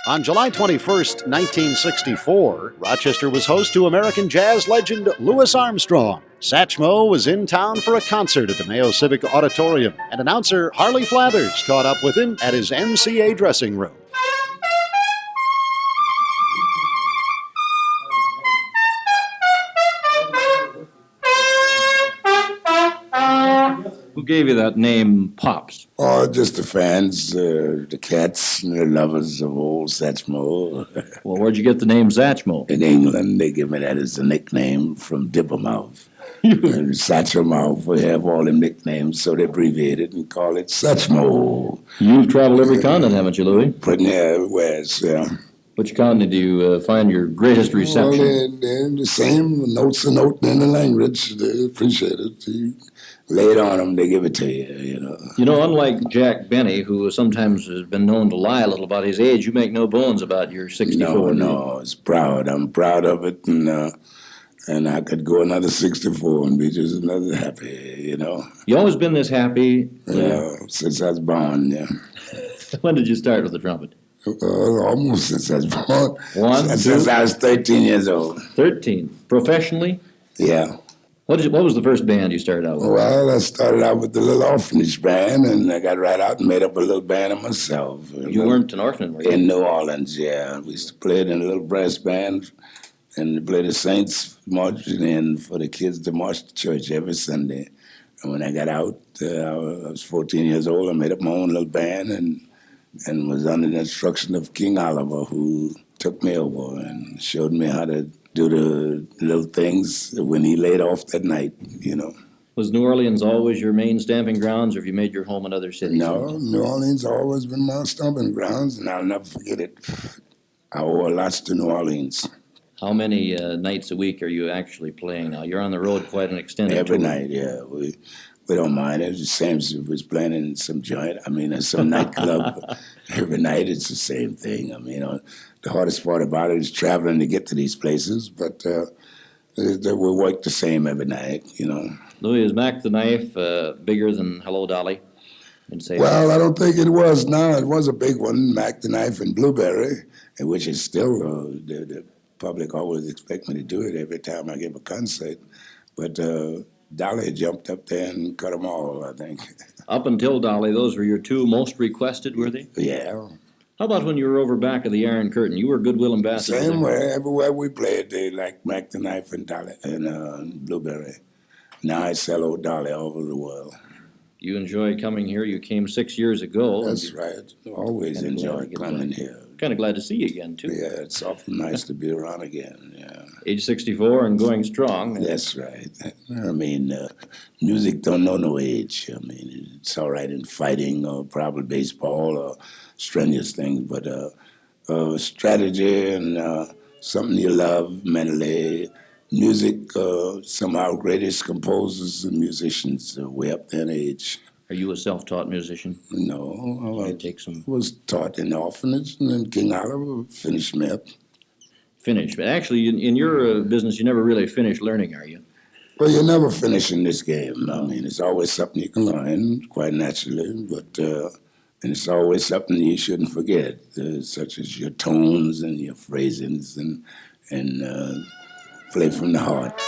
On July 21st, 1964, Rochester was host to American jazz legend Louis Armstrong. Satchmo was in town for a concert at the Mayo Civic Auditorium, and announcer Harley Flathers caught up with him at his MCA dressing room. Who gave you that name, Pops? Oh, just the fans, the cats, and the lovers of old Satchmo. Well, where'd you get the name Satchmo? In England, they give me that as a nickname from Dippermouth. And Satchmo, we have all them nicknames, so they abbreviate it and call it Satchmo. You've traveled every continent, haven't you, Louis? Pretty everywhere, yeah. Which continent do you find your greatest reception? Well, they're the same, notes a note in the language. They appreciate it. You lay it on them, they give it to you, you know. You know, unlike Jack Benny, who sometimes has been known to lie a little about his age, you make no bones about your 64. No, it's proud. I'm proud of it, and I could go another 64 and be just another happy, you know. You always been this happy? Yeah, since I was born, yeah. When did you start with the trumpet? Almost since I was born. One, since I was 13 years old. 13. Professionally? Yeah. What was the first band you started out with? Well, I started out with the little orphanage band, and I got right out and made up a little band of myself. You weren't an orphan, were you? In New Orleans, yeah. We used to play it in a little brass band, and play the Saints marching in for the kids to march to church every Sunday. And when I got out, I was 14 years old. I made up my own little band and was under the instruction of King Oliver, who took me over and showed me how to do the little things when he laid off that night, you know. Was New Orleans always your main stamping grounds, or have you made your home in other cities? No, New Orleans always been my stomping grounds, and I'll never forget it. I owe lots to New Orleans. How many nights a week are you actually playing now? You're on the road quite an extended Every tour. night, yeah. We don't mind. It's the same as if we was playing in some joint. I mean, in some nightclub. Every night it's the same thing. I mean, the hardest part about it is traveling to get to these places, but we work the same every night, you know. Louis, is Mac the Knife bigger than Hello Dolly? Well, I don't think it was. No, it was a big one, Mac the Knife and Blueberry, which is still, the public always expect me to do it every time I give a concert. But Dolly jumped up there and cut them all, I think. Up until Dolly, those were your two most requested, were they? Yeah. How about when you were over back of the Iron Curtain? You were Goodwill Ambassador. Same way, everywhere we played, they liked Mac the Knife and Dolly and Blueberry. Now I sell old Dolly all over the world. You enjoy coming here. You came 6 years ago. That's right. Always enjoy coming here. Kind of glad to see you again, too. Yeah, it's awful nice to be around again, yeah. Age 64 and going strong. That's right. I mean, music don't know no age. I mean, it's all right in fighting or probably baseball or strenuous things, but strategy and something you love mentally. Music, some of our greatest composers and musicians are way up there in age. Are you a self-taught musician? No, I some... was taught in the orphanage, and then King Oliver finished me up. Finished, but actually, in your business, you never really finish learning, are you? Well, you never finish in this game. I mean, it's always something you can learn, quite naturally, but and it's always something you shouldn't forget, such as your tones and your phrasings and play from the heart.